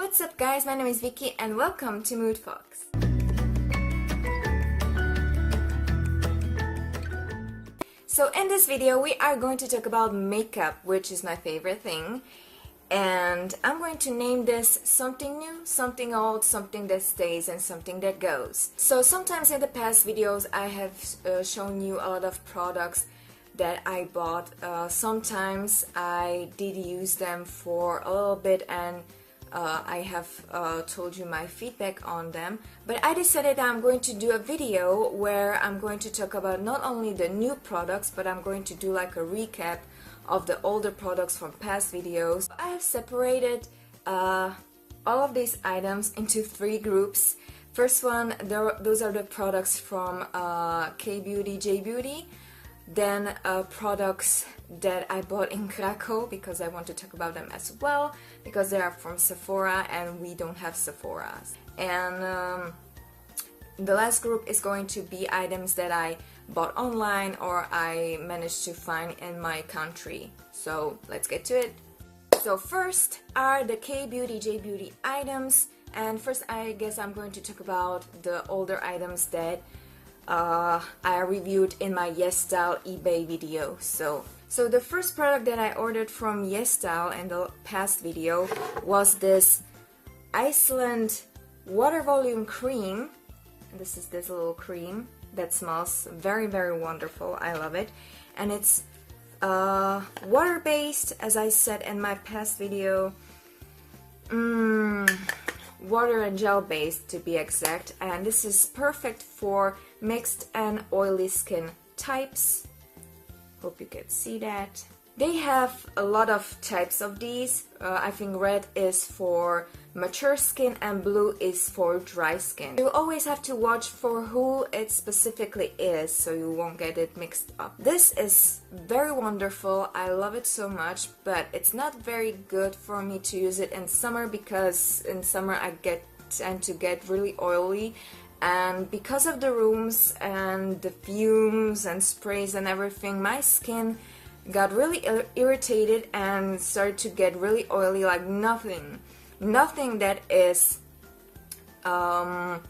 What's up guys, my name is Vicky and welcome to Mood Fox. So in this video we are going to talk about makeup, which is my favorite thing, and I'm going to name this something new, something old, something that stays and something that goes. So sometimes in the past videos I have shown you a lot of products that I bought. Sometimes I did use them for a little bit and I have told you my feedback on them, but I decided that I'm going to do a video where I'm going to talk about not only the new products, but I'm going to do like a recap of the older products from past videos. I have separated all of these items into three groups. First one, those are the products from K-Beauty, J-Beauty. Then products that I bought in Krakow, because I want to talk about them as well, because they are from Sephora and we don't have Sephoras. And the last group is going to be items that I bought online or I managed to find in my country. So let's get to it. So first are the K-Beauty, J-Beauty items, and first I guess I'm going to talk about the older items that I reviewed in my YESSTYLE eBay video. So the first product that I ordered from YESSTYLE in the past video was this Iceland water volume cream. This is this little cream that smells very, very wonderful. I love it. And it's water based, as I said in my past video. Water and gel based to be exact, and this is perfect for mixed and oily skin types. Hope you can see that. They have a lot of types of these. I think red is for mature skin and blue is for dry skin. You always have to watch for who it specifically is so you won't get it mixed up. This is very wonderful. I love it so much, but it's not very good for me to use it in summer because in summer I tend to get really oily, and because of the rooms and the fumes and sprays and everything, my skin got really irritated and started to get really oily like nothing that is long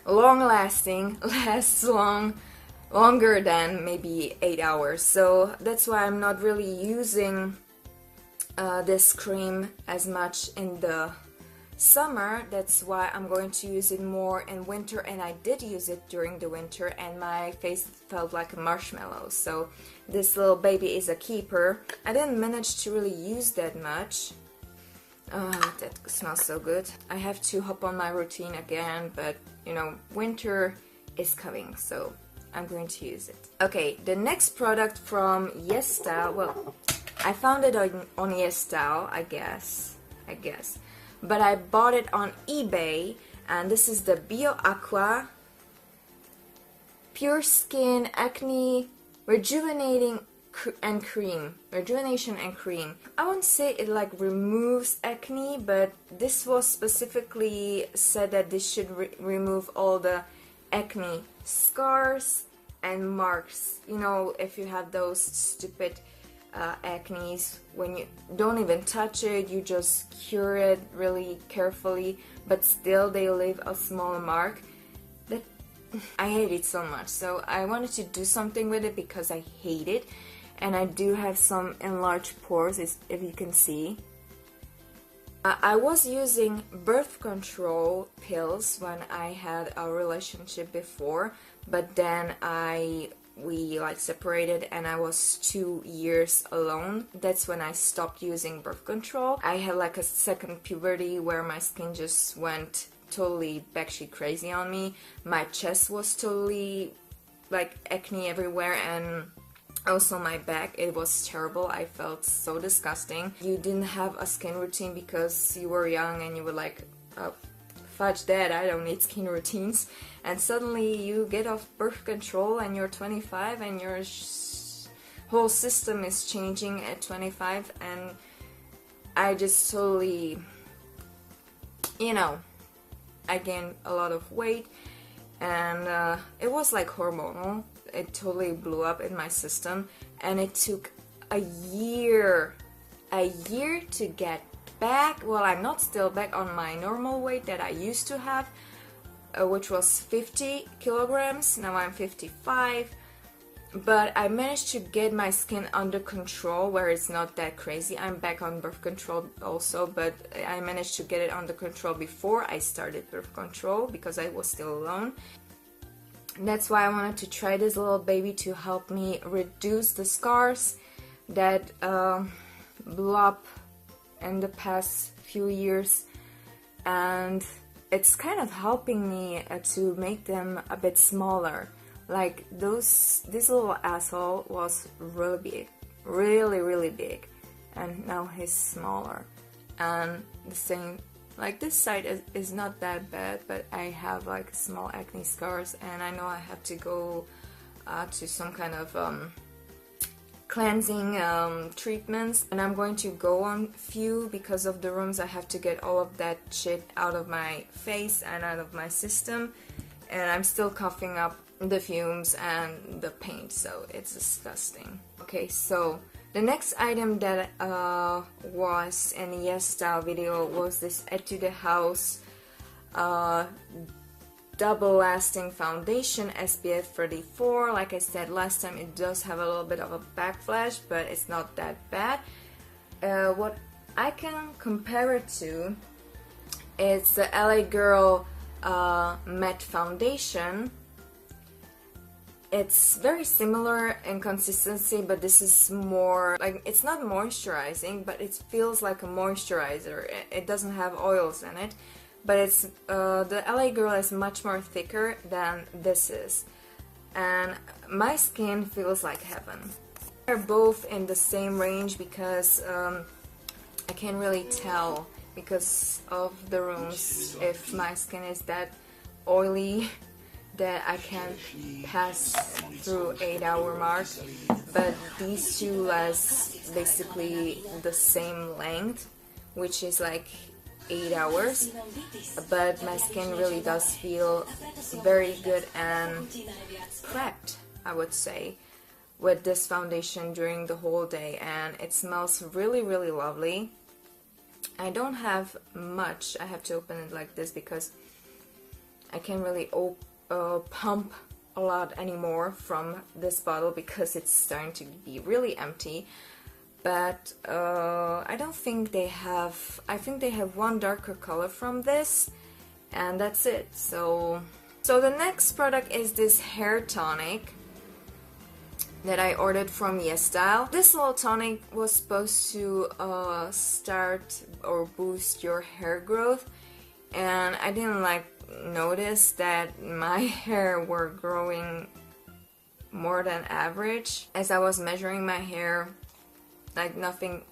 lasting lasts longer than maybe 8 hours. So that's why I'm not really using this cream as much in the summer. That's why I'm going to use it more in winter, and I did use it during the winter and my face felt like a marshmallow. So this little baby is a keeper. I didn't manage to really use that much. That smells so good. I have to hop on my routine again, but you know, winter is coming, so I'm going to use it. Okay, the next product from YESSTYLE, well, I found it on YESSTYLE, I guess, but I bought it on eBay, and this is the Bio Aqua Pure Skin Acne Rejuvenation and Cream. I won't say it like removes acne, but this was specifically said that this should remove all the acne scars and marks. You know, if you have those stupid acnes, when you don't even touch it, you just cure it really carefully, but still they leave a small mark. That I hate it so much, so I wanted to do something with it because I hate it. And I do have some enlarged pores, if you can see. I was using birth control pills when I had a relationship before, but then we like separated and I was 2 years alone. That's when I stopped using birth control. I had like a second puberty where my skin just went totally batshit crazy on me. My chest was totally like acne everywhere, and also my back, it was terrible. I felt so disgusting. You didn't have a skin routine because you were young and you were like, oh, fudge that, I don't need skin routines. And suddenly you get off birth control and you're 25 and your whole system is changing at 25, and I just totally, you know, I gained a lot of weight, and it was like hormonal. It totally blew up in my system, and it took a year to get back, well, I'm not still back on my normal weight that I used to have, which was 50 kilograms. Now I'm 55, but I managed to get my skin under control where it's not that crazy. I'm back on birth control also, but I managed to get it under control before I started birth control because I was still alone. And that's why I wanted to try this little baby to help me reduce the scars that blew up in the past few years, and it's kind of helping me to make them a bit smaller. Like this little asshole was really big, really big, and now he's smaller. And the same, like this side is not that bad, but I have like small acne scars, and I know I have to go to some kind of cleansing treatments, and I'm going to go on few because of the rooms. I have to get all of that shit out of my face and out of my system, and I'm still coughing up the fumes and the paint, so it's disgusting. Okay, so the next item that was in the YESSTYLE video was this Etude House double lasting foundation SPF 34. Like I said last time, it does have a little bit of a backflash, but it's not that bad. What I can compare it to is the LA Girl matte foundation. It's very similar in consistency, but this is more like, it's not moisturizing, but it feels like a moisturizer. It doesn't have oils in it, but it's the LA Girl is much more thicker than this is, and my skin feels like heaven. They're both in the same range because I can't really tell because of the rooms if my skin is that oily that I can't pass through 8-hour mark, but these two last basically the same length, which is like 8 hours, but my skin really does feel very good and prepped, I would say, with this foundation during the whole day, and it smells really lovely. I don't have much. I have to open it like this because I can't really pump a lot anymore from this bottle because it's starting to be really empty. But I don't think they have, I think they have one darker color from this, and that's it. So the next product is this hair tonic that I ordered from YESSTYLE. This little tonic was supposed to start or boost your hair growth, and I didn't notice that my hair were growing more than average. As I was measuring my hair, like nothing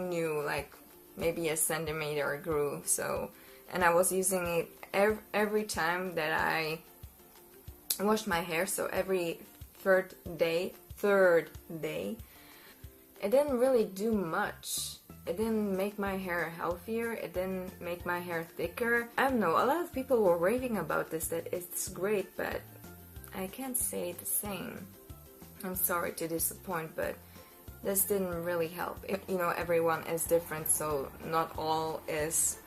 new, like maybe a centimeter grew. So, and I was using it every time that I washed my hair, so every third day. It didn't really do much. It didn't make my hair healthier, it didn't make my hair thicker. I don't know, a lot of people were raving about this, that it's great, but I can't say the same. I'm sorry to disappoint, but this didn't really help. You know, everyone is different, so not all is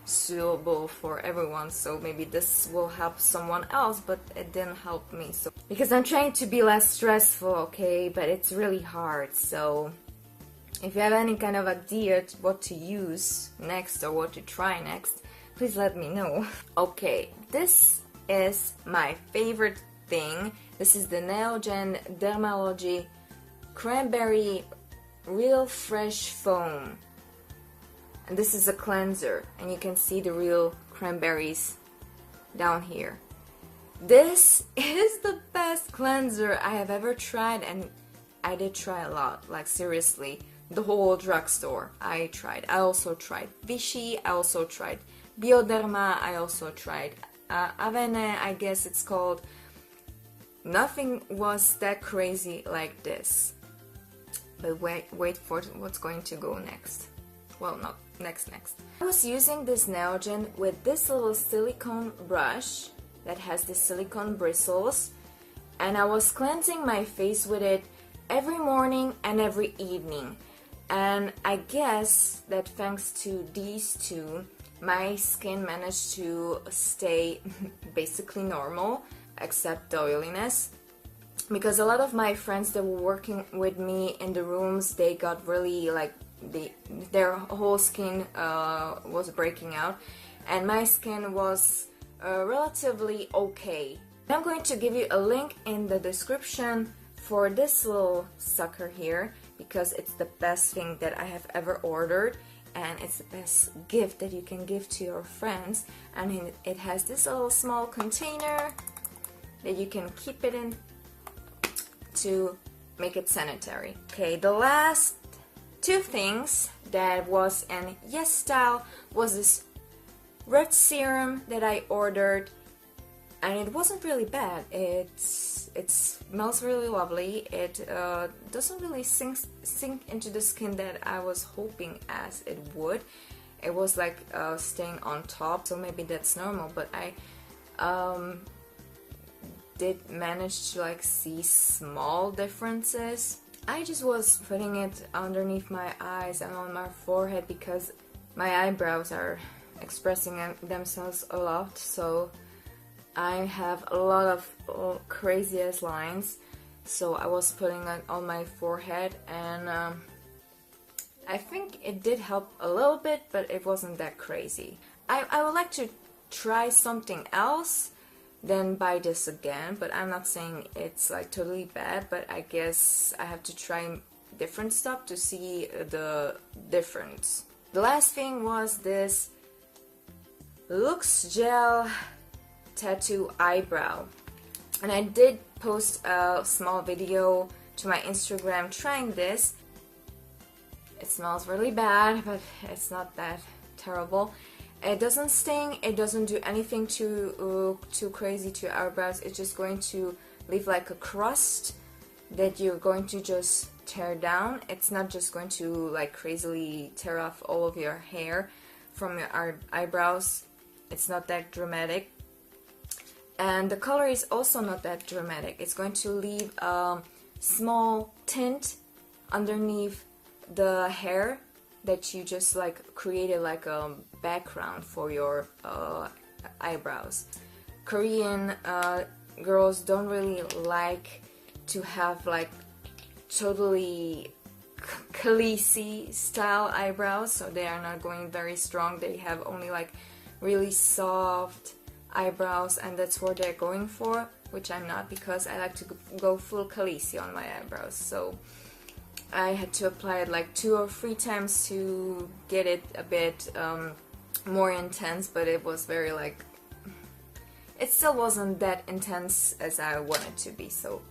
suitable for everyone, so maybe this will help someone else, but it didn't help me. So because I'm trying to be less stressful, okay, but it's really hard. So if you have any kind of idea what to use next or what to try next, please let me know. Okay, this is my favorite thing. This is the Neogen Dermalogy Cranberry Real Fresh Foam. And this is a cleanser, and you can see the real cranberries down here. This is the best cleanser I have ever tried, and I did try a lot, like seriously. The whole drugstore I tried. I also tried Vichy, I also tried Bioderma, I also tried Avene, I guess it's called. Nothing was that crazy like this. But wait for what's going to go next. Well, not next. I was using this Neogen with this little silicone brush that has the silicone bristles, and I was cleansing my face with it every morning and every evening. And I guess that thanks to these two, my skin managed to stay basically normal, except the oiliness. Because a lot of my friends that were working with me in the rooms, they got really like, their whole skin was breaking out, and my skin was relatively okay. I'm going to give you a link in the description for this little sucker here, because it's the best thing that I have ever ordered, and it's the best gift that you can give to your friends. And it has this little small container that you can keep it in to make it sanitary. Okay, the last two things that was in YESSTYLE was this red serum that I ordered, and it wasn't really bad. It smells really lovely. It doesn't really sink into the skin that I was hoping as it would. It was like staying on top, so maybe that's normal, but I did manage to like see small differences. I just was putting it underneath my eyes and on my forehead because my eyebrows are expressing themselves a lot, so I have a lot of crazy ass lines, so I was putting it on my forehead, and I think it did help a little bit, but it wasn't that crazy. I would like to try something else, then buy this again, but I'm not saying it's like totally bad, but I guess I have to try different stuff to see the difference. The last thing was this Lux Gel Tattoo Eyebrow, and I did post a small video to my Instagram trying this. It smells really bad, but it's not that terrible. It doesn't sting, it doesn't do anything too crazy to your eyebrows. It's just going to leave like a crust that you're going to just tear down. It's not just going to like crazily tear off all of your hair from your eyebrows. It's not that dramatic. And the color is also not that dramatic. It's going to leave a small tint underneath the hair that you just like created like a background for your eyebrows. Korean girls don't really like to have like totally Khaleesi style eyebrows, so they are not going very strong. They have only like really soft eyebrows, and that's what they're going for, which I'm not, because I like to go full Khaleesi on my eyebrows. So I had to apply it like 2 or 3 times to get it a bit more intense, but it was very like, it still wasn't that intense as I wanted to be. So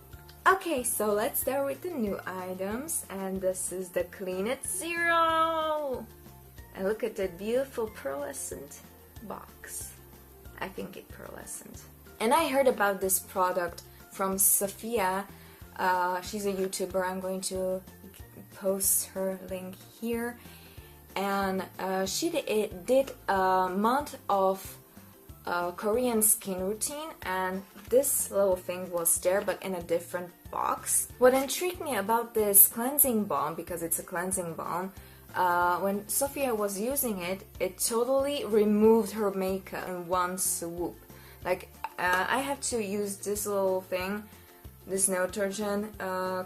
okay, so let's start with the new items, and this is the Clean It Zero. And look at that beautiful pearlescent box. I think it's pearlescent. And I heard about this product from Sophia. She's a YouTuber. I'm going to post her link here. And she did a month of Korean skin routine, and this little thing was there but in a different box. What intrigued me about this cleansing balm, because it's a cleansing balm, when Sophia was using it, it totally removed her makeup in one swoop. Like, I have to use this little thing, this Neutrogen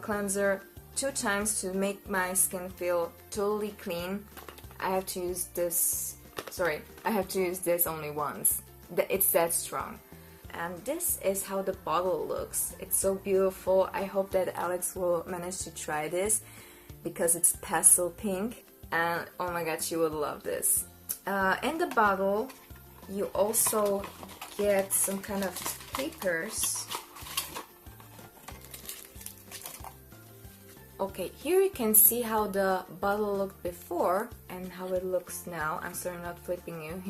cleanser, 2 times to make my skin feel totally clean. I have to use this, I have to use this only once. It's that strong. And this is how the bottle looks. It's so beautiful. I hope that Alex will manage to try this, because it's pastel pink, and oh my god, she would love this. In the bottle you also get some kind of papers. Okay, here you can see how the bottle looked before and how it looks now. I'm sorry, not flipping you.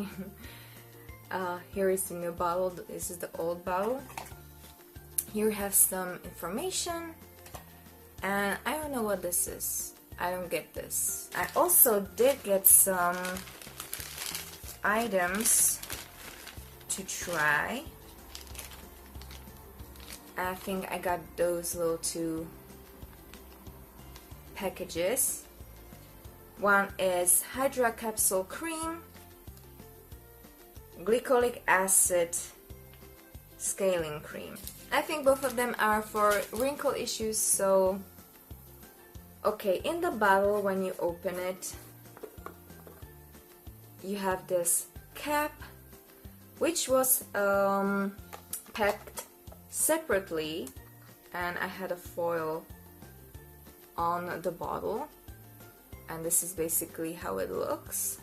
Here is the new bottle. This is the old bottle. Here we have some information, and I don't know what this is. I don't get this. I also did get some items to try. I think I got those little 2 packages. One is Hydra Capsule Cream, Glycolic Acid Scaling Cream. I think both of them are for wrinkle issues, so... Okay, in the bottle, when you open it, you have this cap, which was packed separately, and I had a foil on the bottle, and this is basically how it looks.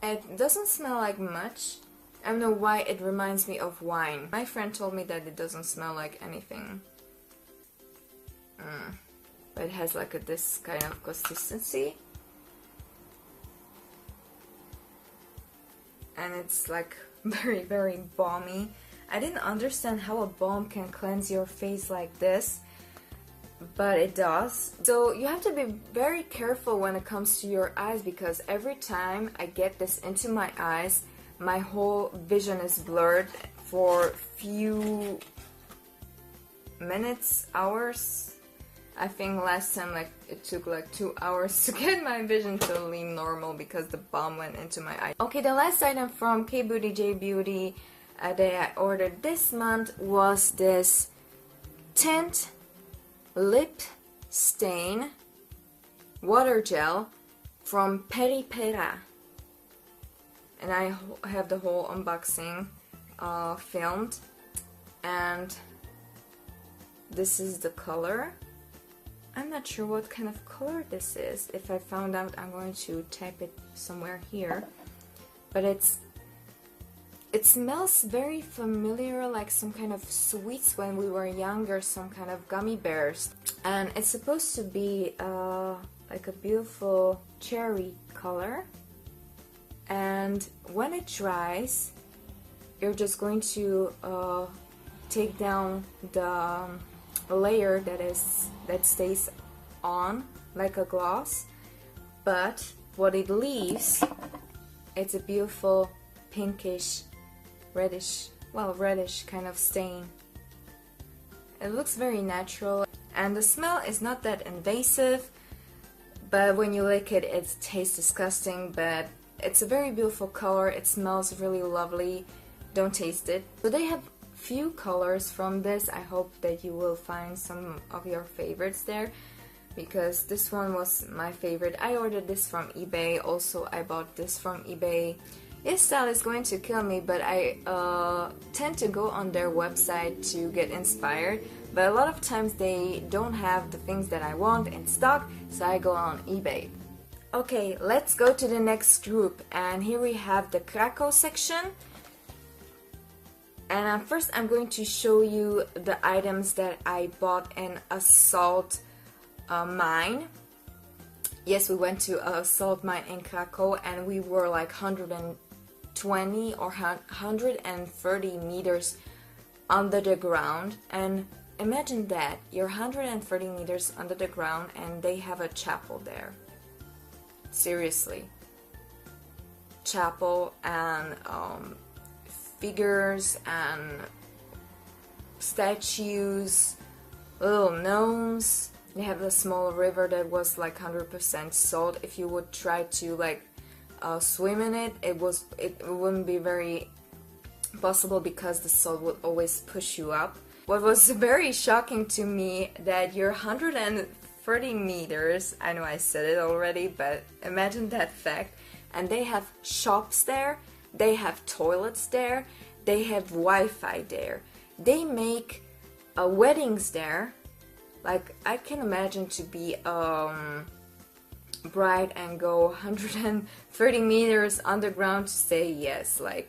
It doesn't smell like much. I don't know why it reminds me of wine. My friend told me that it doesn't smell like anything. But it has like this kind of consistency. And it's like very, very balmy. I didn't understand how a balm can cleanse your face like this, but it does. So you have to be very careful when it comes to your eyes, because every time I get this into my eyes, my whole vision is blurred for few minutes, hours. I think last time like it took like 2 hours to get my vision totally normal because the balm went into my eye. Okay, the last item from K Beauty J Beauty that I ordered this month was this tint lip stain water gel from Peripera, and I have the whole unboxing filmed, and this is the color. I'm not sure what kind of color this is. If I found out, I'm going to type it somewhere here. But it smells very familiar, like some kind of sweets when we were younger, some kind of gummy bears. And it's supposed to be like a beautiful cherry color. And when it dries, you're just going to take down the layer that stays on like a gloss, but what it leaves, it's a beautiful pinkish, reddish, well, reddish kind of stain. It looks very natural, and the smell is not that invasive, but when you lick it, it tastes disgusting, but it's a very beautiful color. It smells really lovely. Don't taste it. So they have few colors from this. I hope that you will find some of your favorites there, because this one was my favorite. I ordered this from eBay. Also, I bought this from eBay. YESSTYLE is going to kill me, but I tend to go on their website to get inspired, but a lot of times they don't have the things that I want in stock, so I go on eBay. Okay, let's go to the next group, and here we have the KRAKOV section. And first I'm going to show you the items that I bought in a Solt Mine. Yes, we went to a Solt Mine in Krakow, and we were like 120 or 130 meters under the ground. And imagine that, you're 130 meters under the ground and they have a chapel there. Seriously. Chapel and figures and statues, little gnomes. They have a small river that was like 100% salt. If you would try to like swim in it, it wouldn't be very possible because the salt would always push you up. What was very shocking to me, that you're 130 meters, I know I said it already, but imagine that fact, and they have shops there. They have toilets there, they have Wi-Fi there, they make weddings there. Like, I can imagine to be bride and go 130 meters underground to say yes. Like,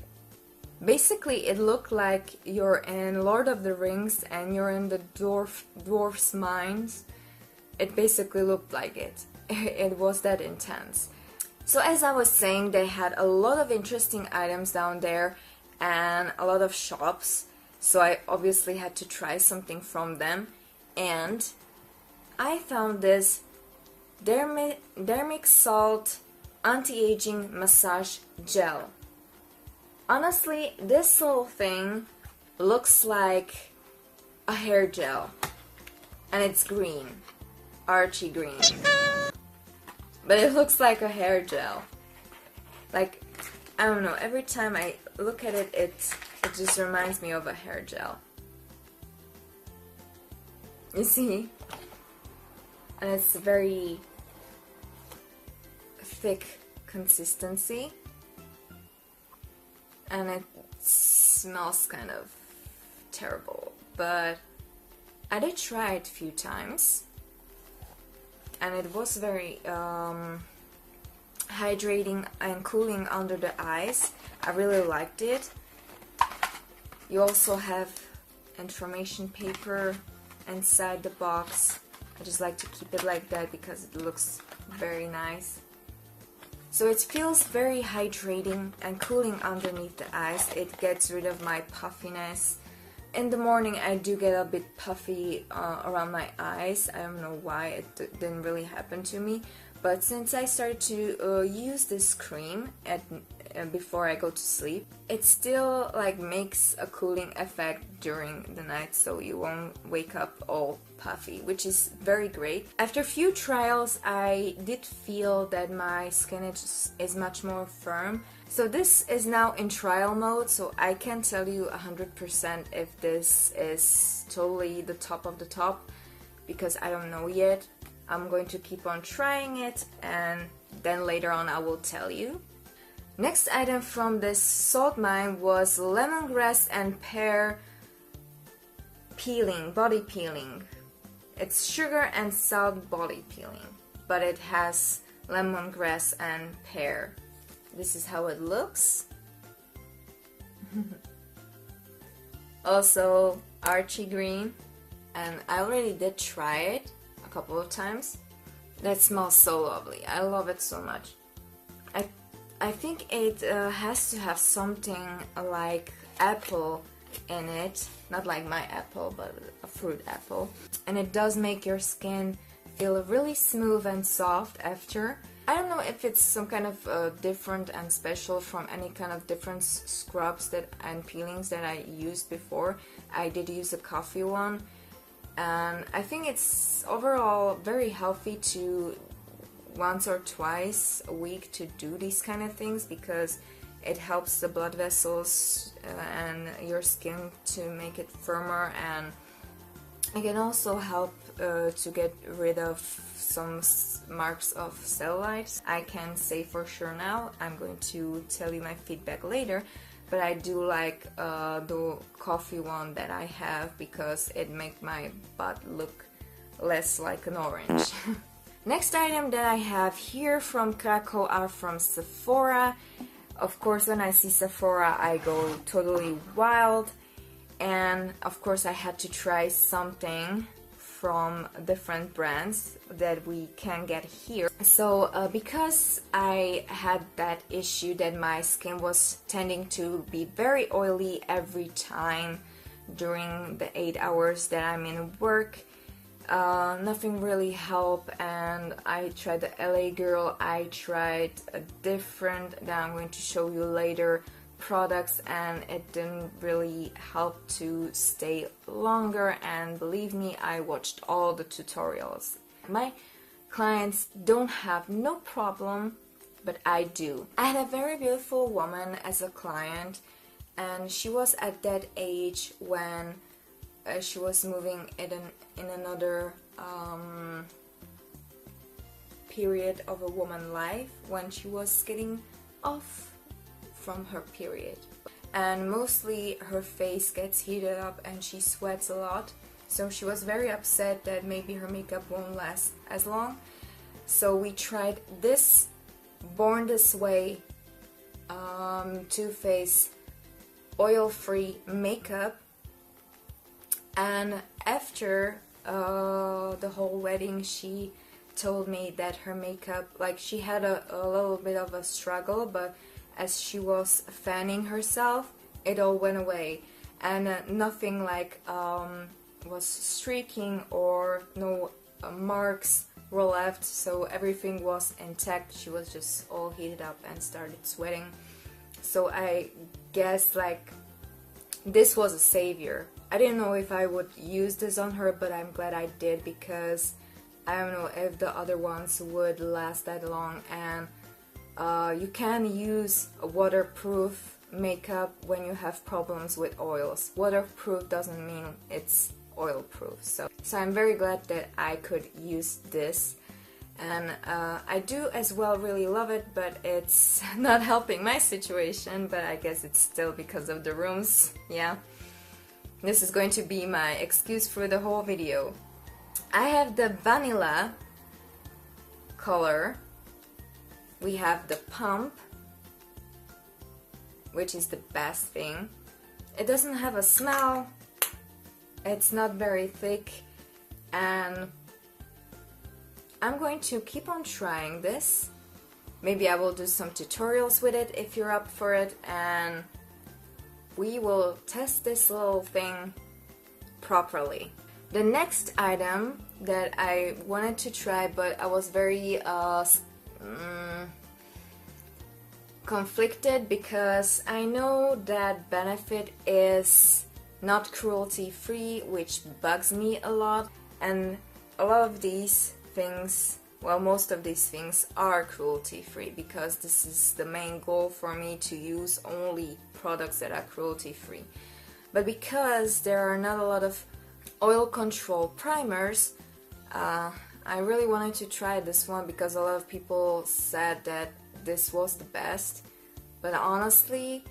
basically it looked like you're in Lord of the Rings and you're in the dwarf's mines. It basically looked like it. It was that intense. So as I was saying, they had a lot of interesting items down there and a lot of shops, so I obviously had to try something from them, and I found this Dermic Salt Anti-Aging Massage Gel. Honestly, this little thing looks like a hair gel, and it's green, Archie green. but it looks like a hair gel. Like, I don't know, every time I look at it, it just reminds me of a hair gel. You see? And it's a very thick consistency. And it smells kind of terrible. But I did try it a few times. And it was very hydrating and cooling under the eyes. I really liked it. You also have information paper inside the box. I just like to keep it like that because it looks very nice. So it feels very hydrating and cooling underneath the eyes. It gets rid of my puffiness. In the morning I do get a bit puffy around my eyes. I don't know why, it didn't really happen to me. But since I started to use this cream before I go to sleep, it still like makes a cooling effect during the night, so you won't wake up all puffy, which is very great. After a few trials, I did feel that my skin is much more firm. So this is now in trial mode, so I can't tell you 100% if this is totally the top of the top, because I don't know yet. I'm going to keep on trying it, and then later on I will tell you. Next item from this Solt Mine was lemongrass and pear peeling, body peeling. It's sugar and salt body peeling, but it has lemongrass and pear. This is how it looks. Also Archie green, and I already did try it a couple of times. That smells so lovely. I love it so much. I think it has to have something like apple in it, not like my apple, but a fruit apple, and it does make your skin feel really smooth and soft after. I don't know if it's some kind of different and special from any kind of different scrubs and peelings that I used before. I did use a coffee one, and I think it's overall very healthy to once or twice a week to do these kind of things, because it helps the blood vessels and your skin to make it firmer, and it can also help to get rid of some marks of cellulite. I can say for sure now. I'm going to tell you my feedback later, but I do like the coffee one that I have because it makes my butt look less like an orange. Next item that I have here from KRAKOV are from Sephora. Of course, when I see Sephora, I go totally wild. And of course, I had to try something from different brands that we can get here. So because I had that issue that my skin was tending to be very oily every time during the 8 hours that I'm in work, nothing really helped, and I tried the LA Girl, I tried a different that I'm going to show you later products, and it didn't really help to stay longer, and believe me, I watched all the tutorials. My clients don't have no problem, but I do. I had a very beautiful woman as a client, and she was at that age when she was moving in another period of a woman's life, when she was getting off from her period, and mostly her face gets heated up and she sweats a lot, so she was very upset that maybe her makeup won't last as long. So we tried this Born This Way Too Faced oil-free makeup, and after the whole wedding she told me that her makeup, like, she had a little bit of a struggle, but as she was fanning herself, it all went away, and nothing like was streaking or no marks were left, so everything was intact. She was just all heated up and started sweating. So I guess like this was a savior. I didn't know if I would use this on her, but I'm glad I did, because I don't know if the other ones would last that long, and you can use a waterproof makeup when you have problems with oils. Waterproof doesn't mean it's oil proof, so I'm very glad that I could use this. And I do as well really love it, but it's not helping my situation, but I guess it's still because of the rooms, yeah. This is going to be my excuse for the whole video. I have the vanilla color, we have the pump, which is the best thing. It doesn't have a smell, it's not very thick, and I'm going to keep on trying this. Maybe I will do some tutorials with it if you're up for it, and we will test this little thing properly. The next item that I wanted to try, but I was very conflicted because I know that Benefit is not cruelty free, which bugs me a lot, and a lot of these things, well, most of these things are cruelty free because this is the main goal for me, to use only products that are cruelty free. But because there are not a lot of oil control primers, I really wanted to try this one because a lot of people said that this was the best, but honestly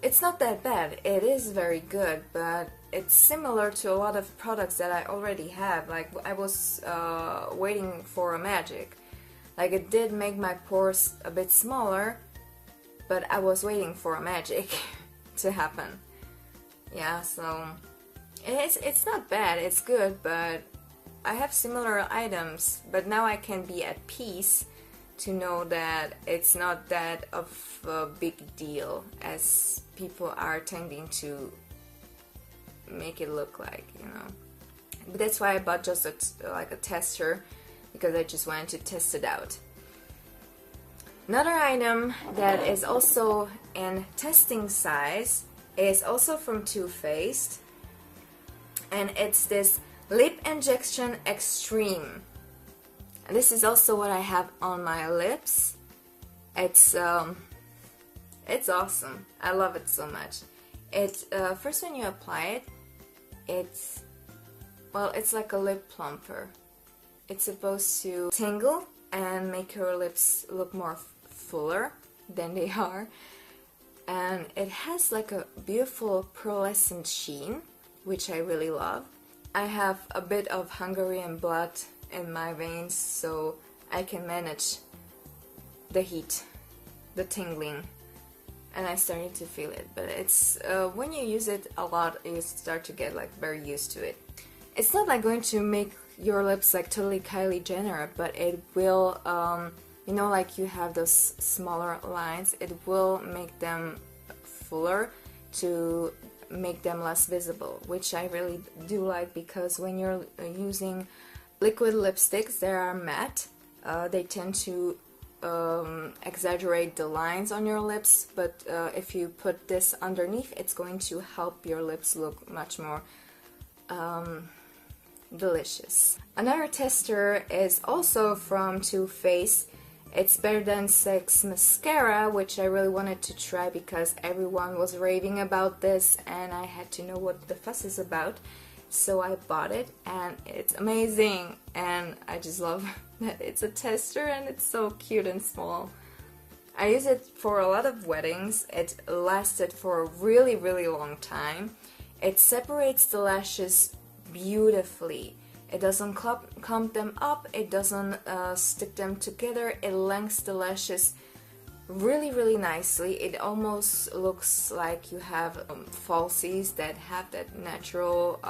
it's not that bad. It is very good, but it's similar to a lot of products that I already have. Like, I was waiting for a magic. Like, it did make my pores a bit smaller, but I was waiting for a magic to happen. Yeah, so it's not bad, it's good, but I have similar items, but now I can be at peace to know that it's not that of a big deal as people are tending to make it look like, you know. But that's why I bought just like a tester, because I just wanted to test it out. Another item that is also in testing size is also from Too Faced, and it's this Lip Injection Extreme. And this is also what I have on my lips. It's awesome. I love it so much. It first, when you apply it, it's like a lip plumper. It's supposed to tingle and make your lips look more fuller than they are. And it has like a beautiful pearlescent sheen, which I really love. I have a bit of Hungarian blood in my veins, so I can manage the heat, the tingling, and I started to feel it. But it's when you use it a lot, you start to get like very used to it. It's not like going to make your lips like totally Kylie Jenner, but it will, you know, like you have those smaller lines, it will make them fuller to make them less visible, which I really do like, because when you're using liquid lipsticks, they are matte, they tend to exaggerate the lines on your lips, but if you put this underneath, it's going to help your lips look much more delicious. Another tester is also from Too Faced. It's Better Than Sex mascara, which I really wanted to try because everyone was raving about this and I had to know what the fuss is about. So I bought it and it's amazing, and I just love that it's a tester and it's so cute and small. I use it for a lot of weddings. It lasted for a really, really long time. It separates the lashes beautifully. It doesn't clump them up, it doesn't stick them together, it lengthens the lashes really, really nicely. It almost looks like you have falsies that have that natural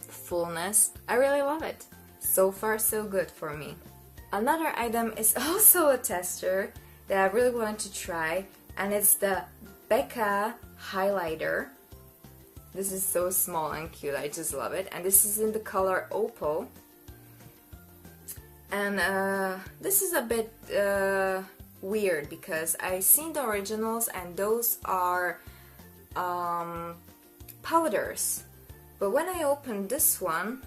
fullness. I really love it. So far, so good for me. Another item is also a tester that I really wanted to try, and it's the Becca highlighter. This is so small and cute, I just love it. And this is in the color Opal. And this is a bit weird because I've seen the originals and those are powders. But when I opened this one,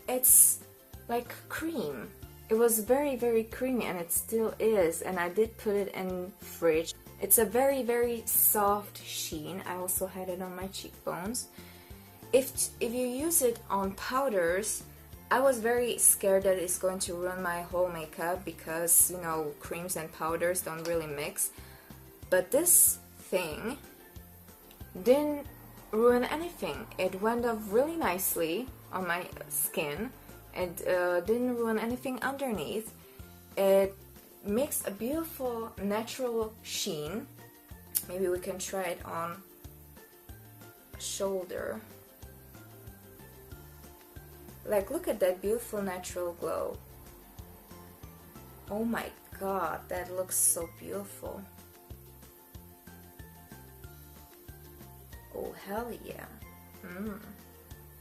it's like cream. It was very, very creamy, and it still is, and I did put it in fridge. It's a very, very soft sheen. I also had it on my cheekbones. If you use it on powders, I was very scared that it's going to ruin my whole makeup because, you know, creams and powders don't really mix. But this thing didn't ruin anything. It went up really nicely on my skin. It didn't ruin anything underneath. It makes a beautiful natural sheen. Maybe we can try it on a shoulder. Like, look at that beautiful natural glow. Oh my god, that looks so beautiful. Oh, hell yeah.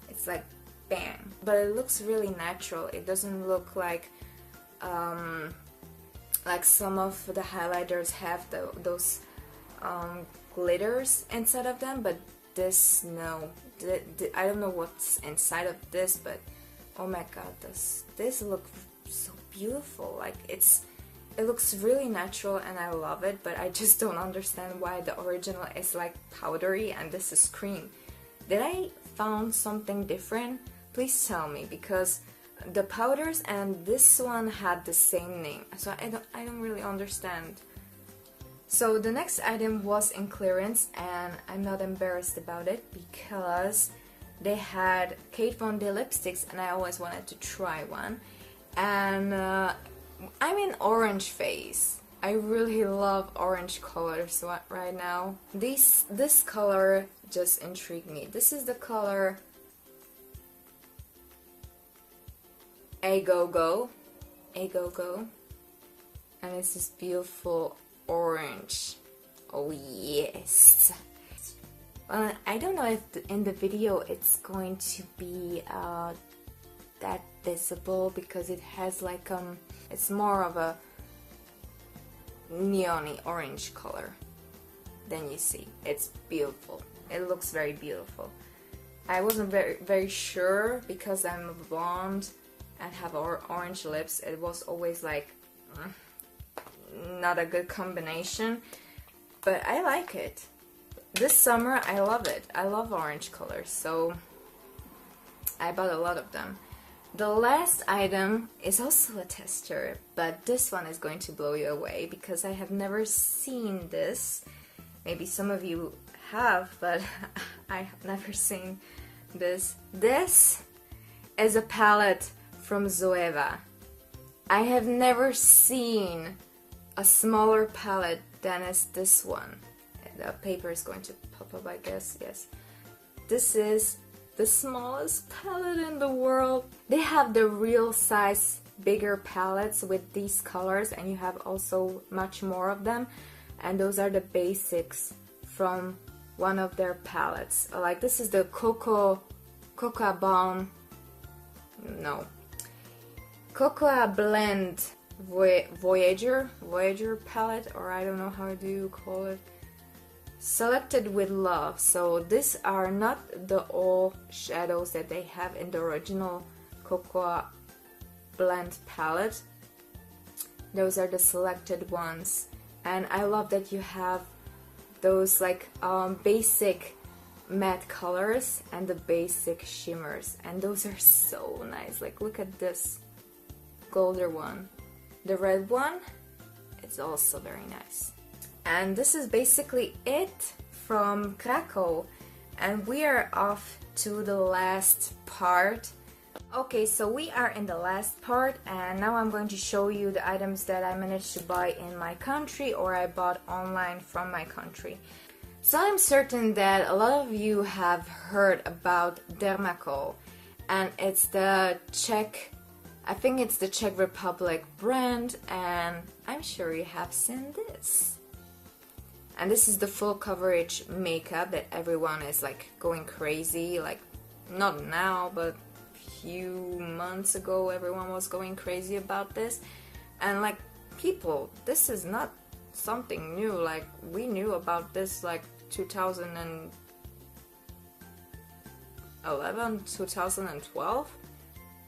It's like bam. But it looks really natural. It doesn't look like some of the highlighters have those glitters inside of them, but this, no. I don't know what's inside of this, but oh my god, this looks so beautiful. Like, it looks really natural and I love it, but I just don't understand why the original is like powdery and this is cream. Did I found something different? Please tell me, because the powders and this one had the same name, so I don't really understand. So the next item was in clearance, and I'm not embarrassed about it because they had Kate Von D lipsticks and I always wanted to try one. And I'm in orange phase. I really love orange colors right now. This color just intrigued me. This is the color A Go Go, and it's this beautiful orange. Oh yes. I don't know if in the video it's going to be that visible because it has like it's more of a neon-y orange color than you see. It's beautiful. It looks very beautiful. I wasn't very sure because I'm a blonde and have orange lips. It was always like not a good combination, but I like it. This summer I love it. I love orange colors, so I bought a lot of them. The last item is also a tester, but this one is going to blow you away because I have never seen this. Maybe some of you have, but I have never seen this. This is a palette from ZOEVA. I have never seen a smaller palette than is this one. The paper is going to pop up, I guess. Yes. This is the smallest palette in the world. They have the real size bigger palettes with these colors, and you have also much more of them, and those are the basics from one of their palettes. Like, this is the Cocoa Blend Voyager palette, or I don't know how do you call it. Selected with love. So these are not the all shadows that they have in the original Cocoa Blend palette. Those are the selected ones, and I love that you have those like basic matte colors and the basic shimmers, and those are so nice. Like, look at this golden one. The red one, it's also very nice. And this is basically it from KRAKOV, and we are off to the last part. Okay, so we are in the last part, and now I'm going to show you the items that I managed to buy in my country or I bought online from my country. So I'm certain that a lot of you have heard about Dermacol, and it's the Czech, I think it's the Czech Republic brand, and I'm sure you have seen this. And this is the full coverage makeup that everyone is like going crazy, like not now, but a few months ago everyone was going crazy about this. And like, people, this is not something new. Like, we knew about this like 2011, 2012,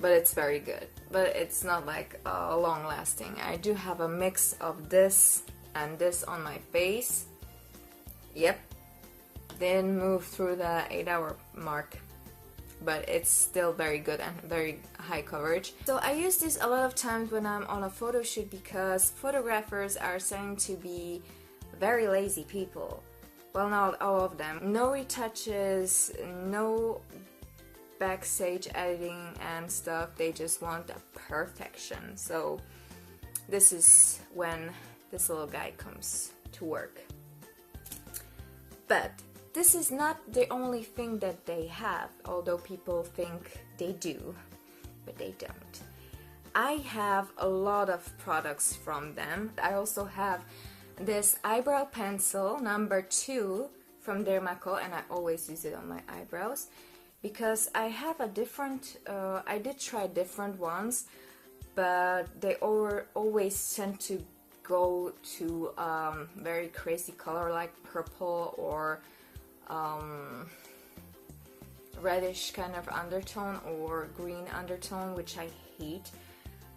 but it's very good. But it's not like long lasting. I do have a mix of this and this on my face. Yep, didn't move through the 8-hour mark, but it's still very good and very high coverage. So I use this a lot of times when I'm on a photo shoot because photographers are starting to be very lazy people. Well, not all of them. No retouches, no backstage editing and stuff. They just want the perfection. So this is when this little guy comes to work. But this is not the only thing that they have, although people think they do, but they don't. I have a lot of products from them. I also have this eyebrow pencil number 2 from Dermaco, and I always use it on my eyebrows because I have a different, I did try different ones, but they always tend to go to very crazy color like purple or reddish kind of undertone or green undertone, which I hate.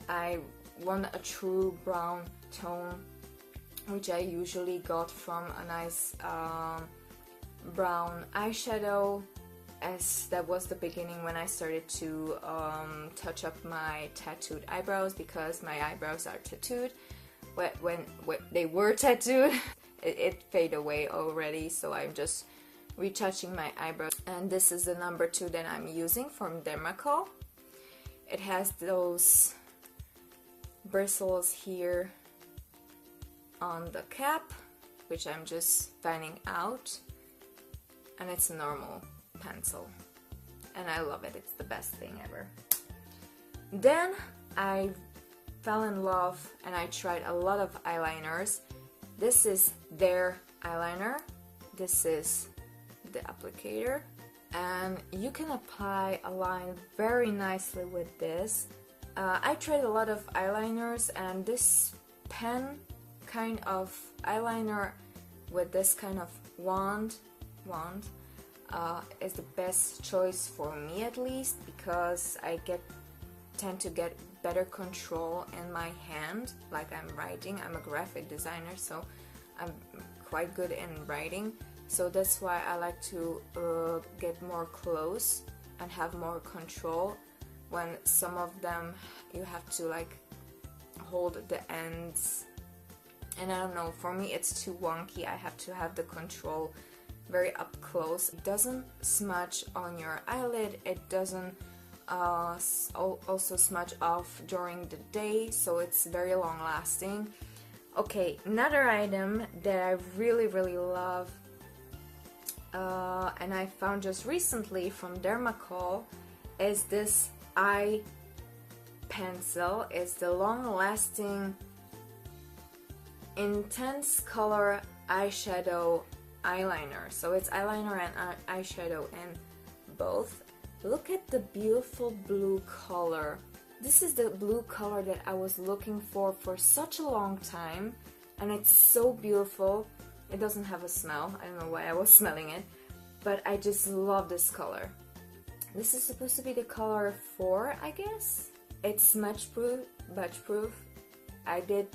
I want a true brown tone, which I usually got from a nice brown eyeshadow, as that was the beginning when I started to touch up my tattooed eyebrows, because my eyebrows are tattooed. When they were tattooed, it faded away already, so I'm just retouching my eyebrows. And this is the number 2 that I'm using from Dermaco. It has those bristles here on the cap, which I'm just fanning out, and it's a normal pencil, and I love it. It's the best thing ever. Then I fell in love and I tried a lot of eyeliners. This is their eyeliner. This is the applicator, and you can apply a line very nicely with this. I tried a lot of eyeliners, and this pen kind of eyeliner with this kind of wand is the best choice for me, at least, because I tend to get better control in my hand, like I'm writing. I'm a graphic designer, so I'm quite good in writing, so that's why I like to get more close and have more control. When some of them you have to like hold the ends, and I don't know, for me it's too wonky. I have to have the control very up close. It doesn't smudge on your eyelid, it doesn't also smudge off during the day, so it's very long lasting. Okay, another item that I really love, and I found just recently from Dermaco, is this eye pencil. It's the long-lasting intense color eyeshadow eyeliner. So it's eyeliner and eyeshadow in both. Look at the beautiful blue color. This is the blue color that I was looking for such a long time, and it's so beautiful. It doesn't have a smell. I don't know why I was smelling it, but I just love this color. This is supposed to be the color 4, I guess. It's smudge proof. I did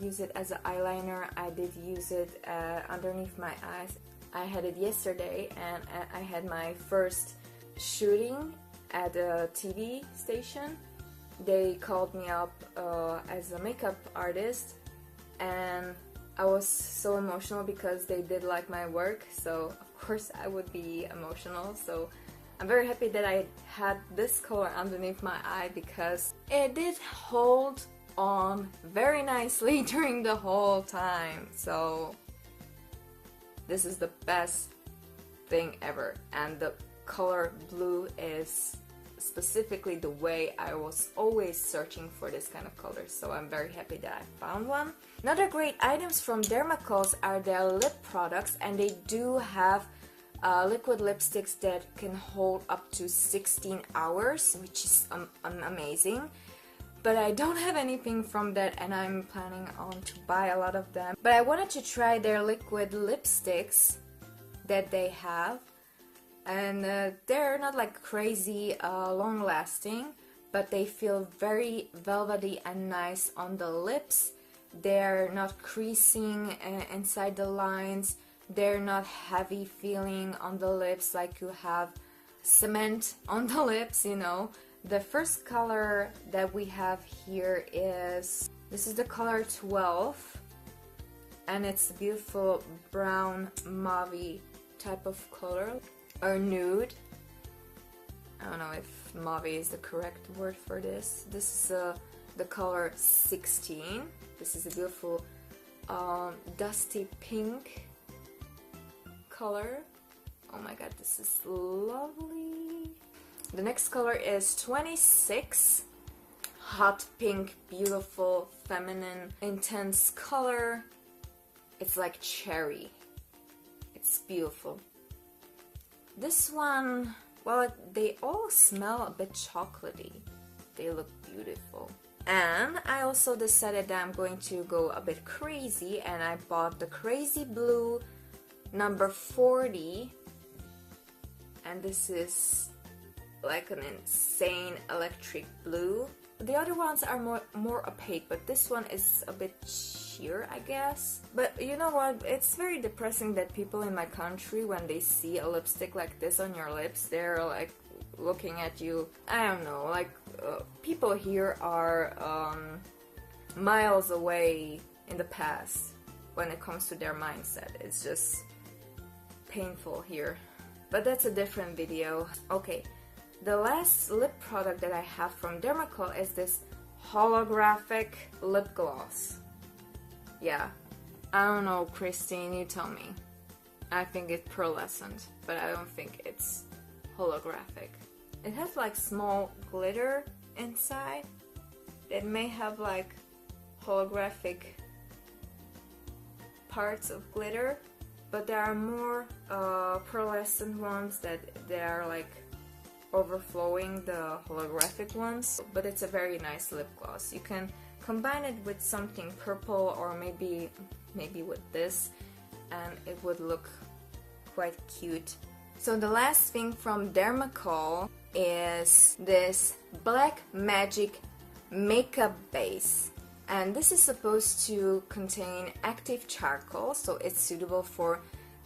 use it as an eyeliner. I did use it underneath my eyes. I had it yesterday, and I had my first shooting at a TV station. They called me up as a makeup artist, and I was so emotional because they did like my work, so of course I would be emotional. So I'm very happy that I had this color underneath my eye, because it did hold on very nicely during the whole time. So this is the best thing ever, and the color blue is specifically the way I was always searching for this kind of color, so I'm very happy that I found one. Another great items from Dermaco are their lip products, and they do have liquid lipsticks that can hold up to 16 hours, which is amazing. But I don't have anything from that, and I'm planning on to buy a lot of them. But I wanted to try their liquid lipsticks that they have, and they're not like crazy long lasting, but they feel very velvety and nice on the lips. They're not creasing inside the lines. They're not heavy feeling on the lips like you have cement on the lips, you know. The first color that we have here is, this is the color 12, and it's a beautiful brown mauve type of color, or nude. I don't know if mauve is the correct word for this. This is the color 16. This is a beautiful dusty pink color. Oh my god, this is lovely. The next color is 26. Hot pink, beautiful, feminine, intense color. It's like cherry. It's beautiful. This one, well, they all smell a bit chocolatey. They look beautiful. And I also decided that I'm going to go a bit crazy, and I bought the Crazy Blue number 40. And this is like an insane electric blue. The other ones are more opaque, but this one is a bit sheer, I guess. But you know what? It's very depressing that people in my country, when they see a lipstick like this on your lips, they're like looking at you. I don't know, like people here are miles away in the past when it comes to their mindset. It's just painful here. But that's a different video. Okay. The last lip product that I have from Dermacol is this holographic lip gloss. Yeah, I don't know, Christine, you tell me. I think it's pearlescent, but I don't think it's holographic. It has like small glitter inside. It may have like holographic parts of glitter, but there are more pearlescent ones that they are like overflowing the holographic ones. But it's a very nice lip gloss. You can combine it with something purple, or maybe with this, and it would look quite cute. So the last thing from Dermacol is this Black Magic makeup base, and this is supposed to contain active charcoal, so it's suitable for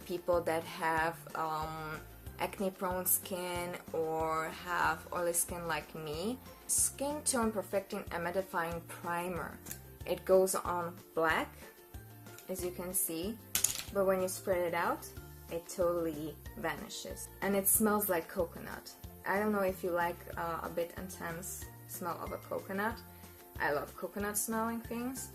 people that have acne prone skin or have oily skin like me. Skin tone perfecting and mattifying primer. It goes on black, as you can see, but when you spread it out, it totally vanishes. And it smells like coconut. I don't know if you like a bit intense smell of a coconut. I love coconut smelling things,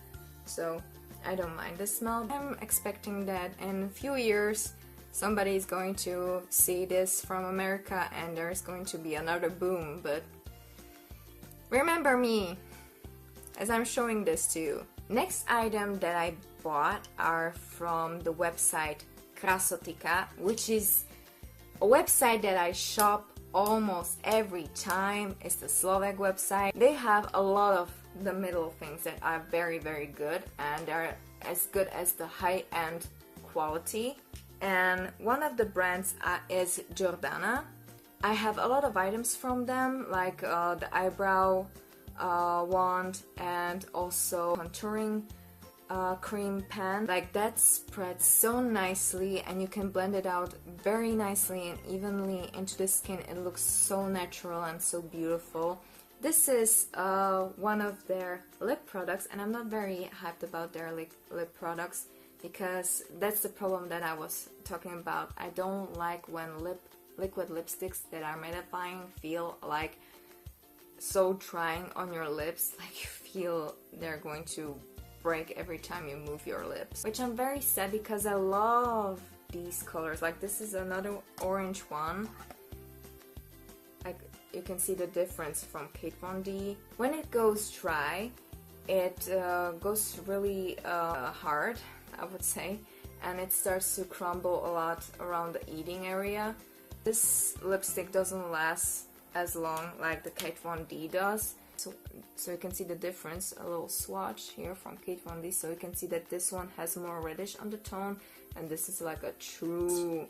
so I don't mind the smell. I'm expecting that in a few years somebody is going to see this from America and there's going to be another boom, but remember me as I'm showing this to you. Next item that I bought are from the website Krasotika, which is a website that I shop almost every time. It's the Slovak website. They have a lot of the middle things that are very, very good, and they're as good as the high-end quality. And one of the brands is Jordana. I have a lot of items from them, like the eyebrow wand and also contouring cream pen. Like that spreads so nicely, and you can blend it out very nicely and evenly into the skin. It looks so natural and so beautiful. This is one of their lip products, and I'm not very hyped about their lip products, because that's the problem that I was talking about. I don't like when liquid lipsticks that are mattifying feel like so drying on your lips, like you feel they're going to break every time you move your lips. Which I'm very sad, because I love these colors. Like this is another orange one. Like you can see the difference from Kat Von D. When it goes dry, it goes really hard, I would say, and it starts to crumble a lot around the eating area. This lipstick doesn't last as long like the Kat Von D does. So you can see the difference, a little swatch here from Kat Von D, so you can see that this one has more reddish undertone, and this is like a true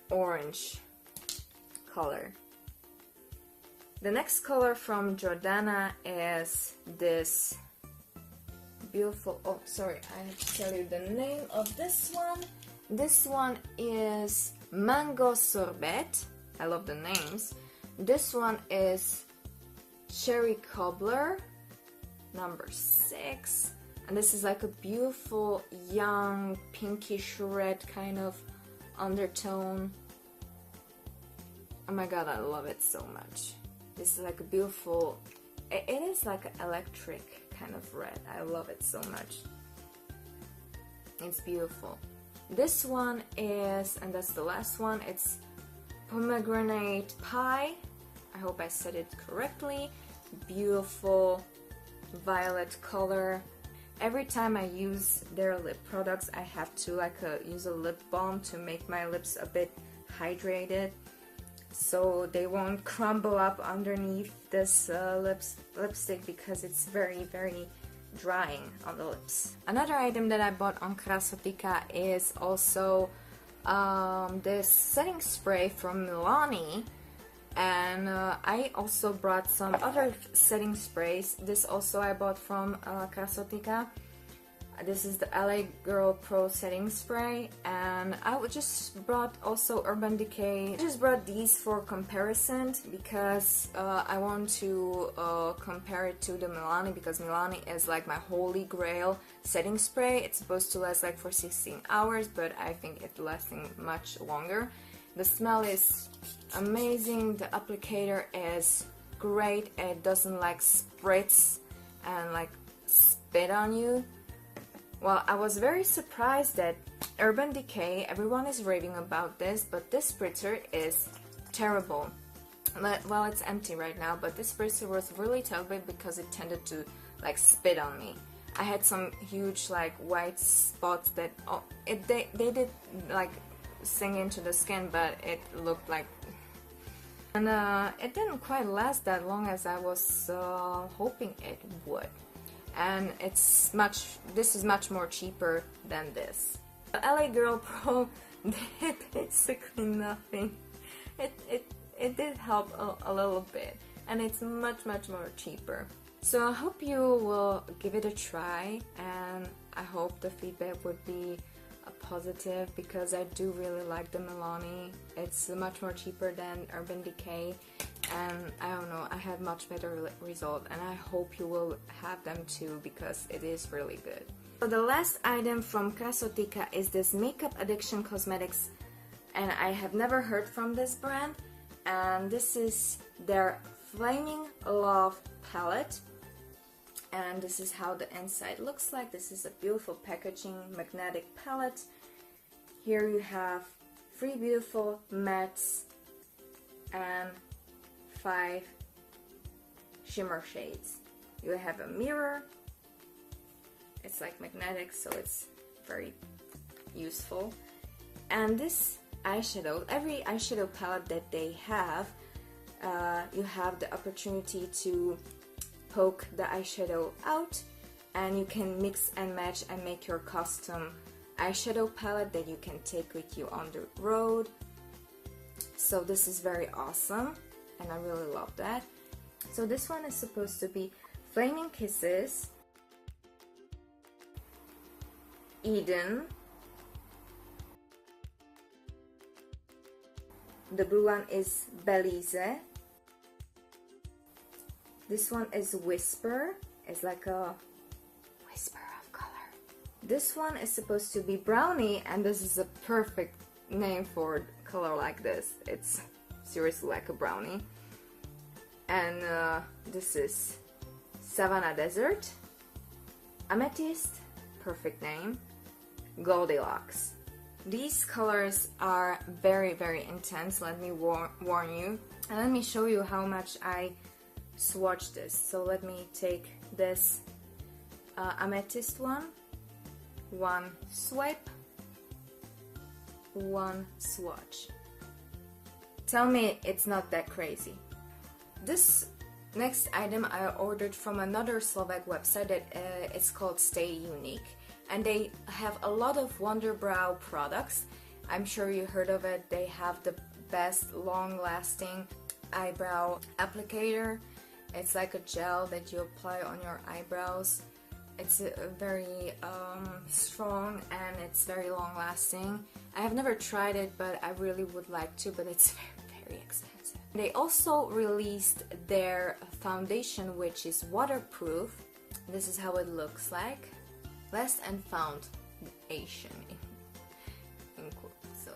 orange color. The next color from Jordana is this beautiful, oh sorry, I have to tell you the name of this one. This one is Mango Sorbet. I love the names. This one is Cherry Cobbler, number 6. And this is like a beautiful young pinkish red kind of undertone. Oh my god, I love it so much. This is like a beautiful, it is like an electric kind of red. I love it so much. It's beautiful. This one is, and that's the last one, it's Pomegranate Pie. I hope I said it correctly. Beautiful violet color. Every time I use their lip products, I have to use a lip balm to make my lips a bit hydrated, so they won't crumble up underneath this lipstick, because it's very drying on the lips. Another item that I bought on Krasotika is also this setting spray from Milani, and I also brought some other setting sprays. This also I bought from Krasotika. This is the LA Girl Pro setting spray, and I just brought also Urban Decay. I just brought these for comparison because I want to compare it to the Milani, because Milani is like my holy grail setting spray. It's supposed to last like for 16 hours, but I think it's lasting much longer. The smell is amazing, the applicator is great, it doesn't like spritz and like spit on you. Well, I was very surprised that Urban Decay, everyone is raving about this, but this spritzer is terrible. Well, it's empty right now, but this spritzer was really terrible because it tended to like spit on me. I had some huge like white spots that they did like sink into the skin, but it looked like, and it didn't quite last that long as I was hoping it would. And this is much more cheaper than this. The LA Girl Pro did basically nothing. It did help a little bit, and it's much more cheaper. So I hope you will give it a try, and I hope the feedback would be positive, because I do really like the Milani. It's much more cheaper than Urban Decay, and I don't know, I had much better result, and I hope you will have them too, because it is really good. So the last item from Krasotika is this Makeup Addiction Cosmetics, and I have never heard from this brand, and this is their Flaming Love palette, and this is how the inside looks like. This is a beautiful packaging, magnetic palette. Here you have 3 beautiful mattes and 5 shimmer shades. You have a mirror. It's like magnetic, so it's very useful. And this eyeshadow, every eyeshadow palette that they have, you have the opportunity to poke the eyeshadow out, and you can mix and match and make your custom eyeshadow palette that you can take with you on the road. So this is very awesome, and I really love that. So this one is supposed to be Flaming Kisses, Eden, the blue one is Belize, this one is Whisper, it's like a whisper of color. This one is supposed to be Brownie, and this is a perfect name for a color like this. It's seriously like a brownie. And this is Savannah Desert, Amethyst, perfect name, Goldilocks. These colors are very intense, let me warn you. And let me show you how much I swatch this. So let me take this Amethyst one swipe, one swatch. Tell me it's not that crazy. This next item I ordered from another Slovak website that it's called Stay Unique, and they have a lot of Wonder Brow products. I'm sure you heard of it. They have the best long-lasting eyebrow applicator. It's like a gel that you apply on your eyebrows. It's very strong and it's very long lasting. I have never tried it, but I really would like to, but it's very, very expensive. They also released their foundation, which is waterproof. This is how it looks like. Lost and found Asian in quotes. So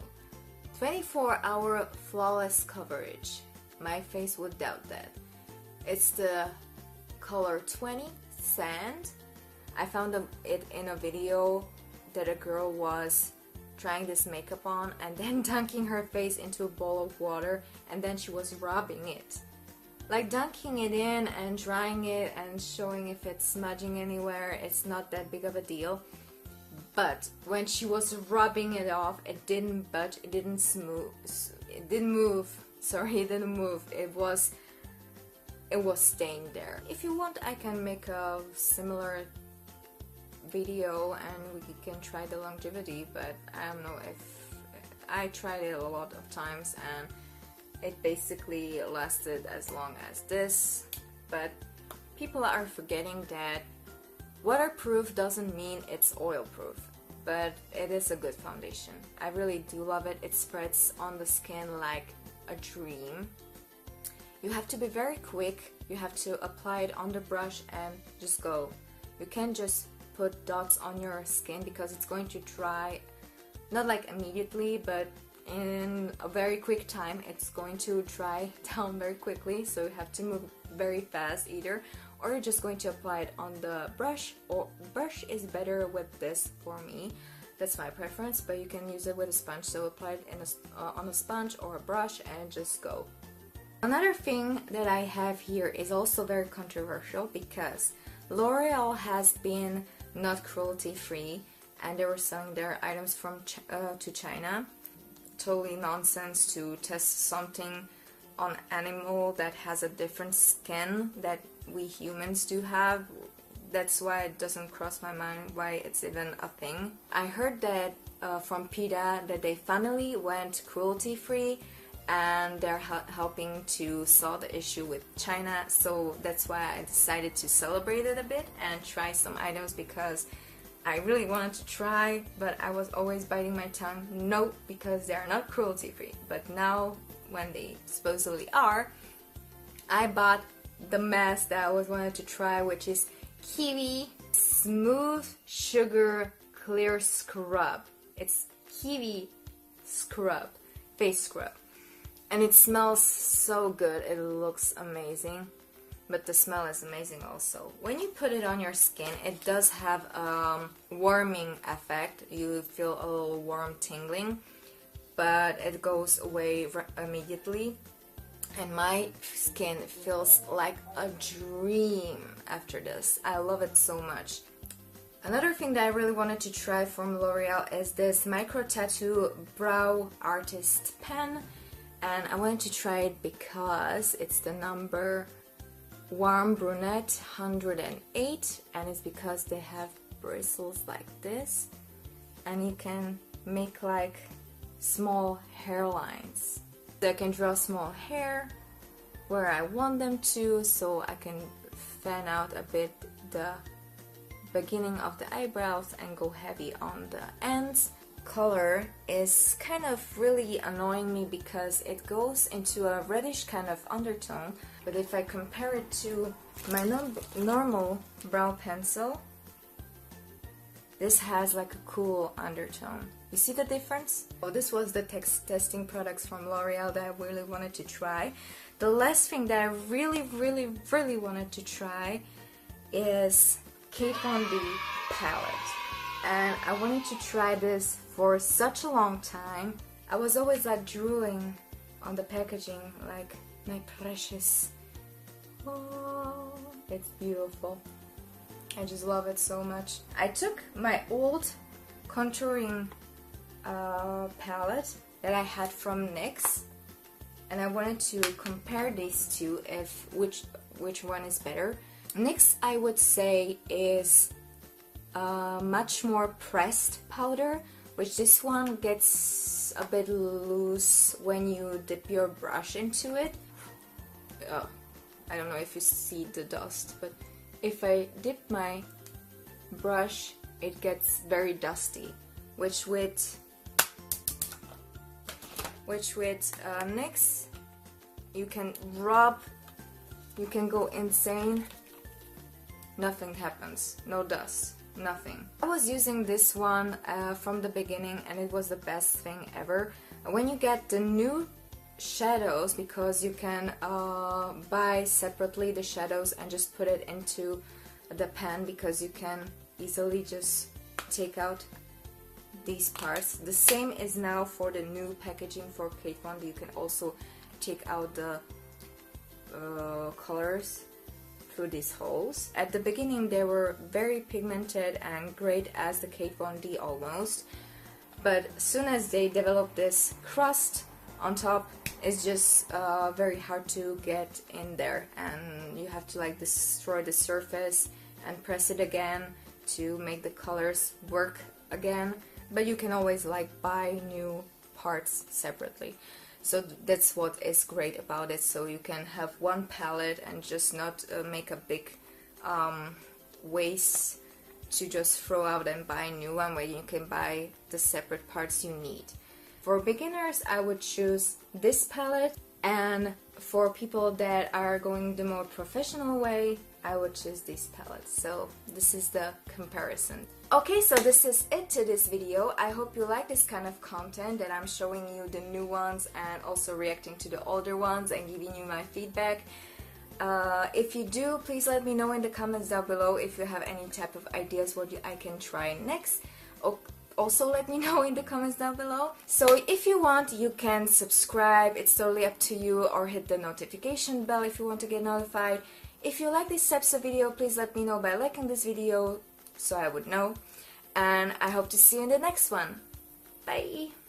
24-hour flawless coverage. My face would doubt that. It's the color 20 Sand. I found it in a video that a girl was trying this makeup on and then dunking her face into a bowl of water, and then she was rubbing it. Like dunking it in and drying it and showing if it's smudging anywhere, it's not that big of a deal. But when she was rubbing it off, it didn't budge, it didn't move. Sorry, it didn't move. It was staying there. If you want, I can make a similar video and we can try the longevity, but I don't know if I tried it a lot of times and it basically lasted as long as this. But people are forgetting that waterproof doesn't mean it's oil proof, but it is a good foundation. I really do love it. It spreads on the skin like a dream. You have to be very quick. You have to apply it on the brush and just go. You can't just put dots on your skin because it's going to dry, not like immediately, but in a very quick time it's going to dry down very quickly, so you have to move very fast either, or you're just going to apply it on the brush, or brush is better with this for me. That's my preference, but you can use it with a sponge, so apply it in on a sponge or a brush and just go. Another thing that I have here is also very controversial because L'Oreal has been not cruelty free and they were selling their items from to China. Totally nonsense to test something on animal that has a different skin that we humans do have. That's why it doesn't cross my mind why it's even a thing. I heard that from PETA that they finally went cruelty free and they're helping to solve the issue with China, so that's why I decided to celebrate it a bit and try some items because I really wanted to try, but I was always biting my tongue, no, because they are not cruelty free. But now, when they supposedly are, I bought the mask that I always wanted to try, which is Kiwi Smooth Sugar Clear Scrub. It's Kiwi Scrub, face scrub. And it smells so good, it looks amazing, but the smell is amazing also. When you put it on your skin, it does have a warming effect. You feel a little warm tingling, but it goes away immediately. And my skin feels like a dream after this. I love it so much. Another thing that I really wanted to try from L'Oreal is this Micro Tattoo Brow Artist Pen. And I wanted to try it because it's the number Warm Brunette 108, and it's because they have bristles like this and you can make like small hairlines. So I can draw small hair where I want them to, so I can fan out a bit the beginning of the eyebrows and go heavy on the ends. Color is kind of really annoying me because it goes into a reddish kind of undertone, but if I compare it to my normal brow pencil, this has like a cool undertone. You see the difference? Oh, this was the testing products from L'Oreal that I really wanted to try. The last thing that I really wanted to try is Kat Von D palette. And I wanted to try this for such a long time. I was always like drooling on the packaging, like my precious. Oh, it's beautiful. I just love it so much. I took my old contouring palette that I had from NYX, and I wanted to compare these two, if which one is better. NYX, I would say, is much more pressed powder, which this one gets a bit loose when you dip your brush into it. I don't know if you see the dust, but if I dip my brush, it gets very dusty, which with NYX, you can rub, you can go insane, nothing happens, no dust, nothing. I was using this one from the beginning, and it was the best thing ever. When you get the new shadows, because you can buy separately the shadows and just put it into the pan, because you can easily just take out these parts. The same is now for the new packaging for Kat Von D. You can also take out the colors through these holes. At the beginning they were very pigmented and great as the Kat Von D almost, but as soon as they developed this crust on top, it's just very hard to get in there, and you have to like destroy the surface and press it again to make the colors work again. But you can always like buy new parts separately, so that's what is great about it. So you can have one palette and just not make a big waste to just throw out and buy a new one, where you can buy the separate parts you need. For beginners, I would choose this palette, and for people that are going the more professional way, I would choose these palettes. So this is the comparison. Okay, so this is it to this video. I hope you like this kind of content, that I'm showing you the new ones and also reacting to the older ones and giving you my feedback. If you do, please let me know in the comments down below if you have any type of ideas what I can try next. Also let me know in the comments down below. So if you want, you can subscribe, it's totally up to you, or hit the notification bell if you want to get notified. If you like these types of video, please let me know by liking this video so I would know. And I hope to see you in the next one. Bye!